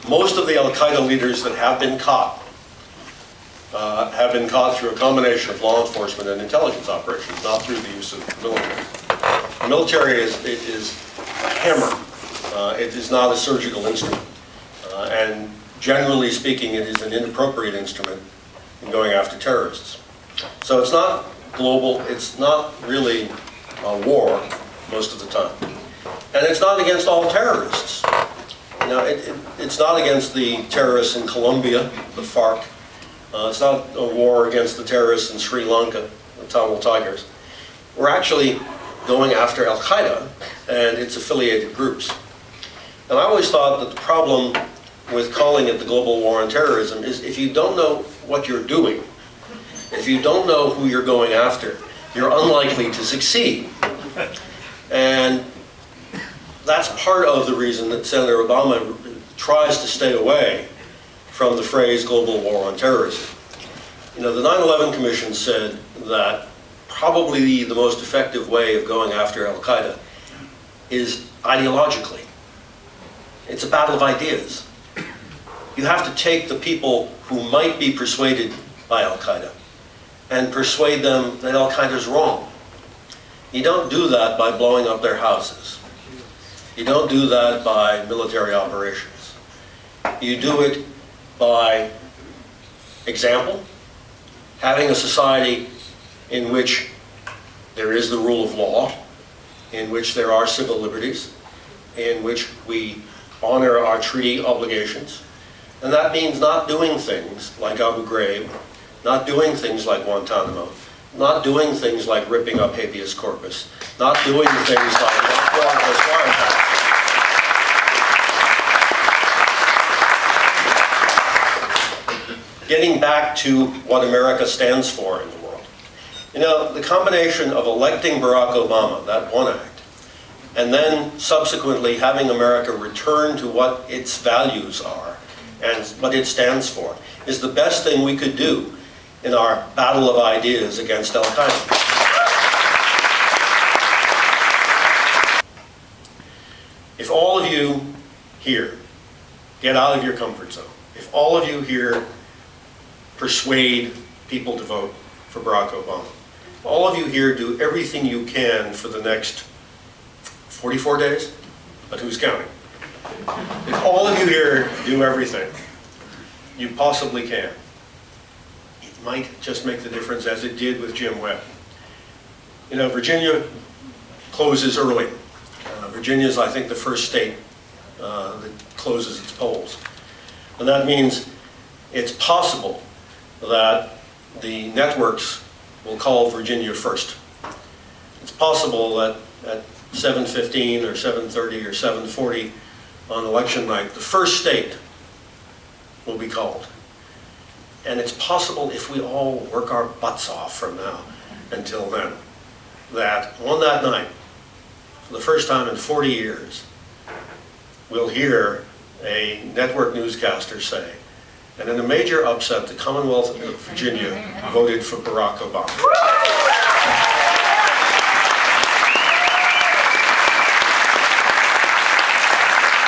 most of the Al-Qaeda leaders that have been caught through a combination of law enforcement and intelligence operations, not through the use of the military. The military is a hammer. It is not a surgical instrument. And generally speaking, it is an inappropriate instrument in going after terrorists. So it's not global, it's not really a war most of the time. And it's not against all terrorists. You know, it's not against the terrorists in Colombia, the FARC. It's not a war against the terrorists in Sri Lanka, the Tamil Tigers. We're actually going after Al-Qaeda and its affiliated groups. And I always thought that the problem with calling it the global war on terrorism is if you don't know what you're doing, if you don't know who you're going after, you're unlikely to succeed. And that's part of the reason that Senator Obama tries to stay away from the phrase global war on terrorism. You know, the 9/11 Commission said that probably the most effective way of going after Al-Qaeda is ideologically. It's a battle of ideas. You have to take the people who might be persuaded by Al-Qaeda and persuade them that Al-Qaeda is wrong. You don't do that by blowing up their houses. You don't do that by military operations. You do it by example, having a society in which there is the rule of law, in which there are civil liberties, in which we honor our treaty obligations. And that means not doing things like Abu Ghraib, not doing things like Guantanamo, not doing things like ripping up habeas corpus, not doing things like wiretaps. Getting back to what America stands for in the world. You know, the combination of electing Barack Obama, that one act, and then subsequently having America return to what its values are and what it stands for, is the best thing we could do in our battle of ideas against Al-Qaeda. If all of you here get out of your comfort zone, if all of you here persuade people to vote for Barack Obama, if all of you here do everything you can for the next 44 days, but who's counting? If all of you here do everything you possibly can, it might just make the difference, as it did with Jim Webb. You know, Virginia closes early. Virginia is, I think, the first state that closes its polls. And that means it's possible that the networks will call Virginia first. It's possible that at 7:15 or 7:30 or 7:40 on election night, the first state will be called. And it's possible, if we all work our butts off from now until then, that on that night, for the first time in 40 years, we'll hear a network newscaster say, and in a major upset, the Commonwealth of Virginia voted for Barack Obama.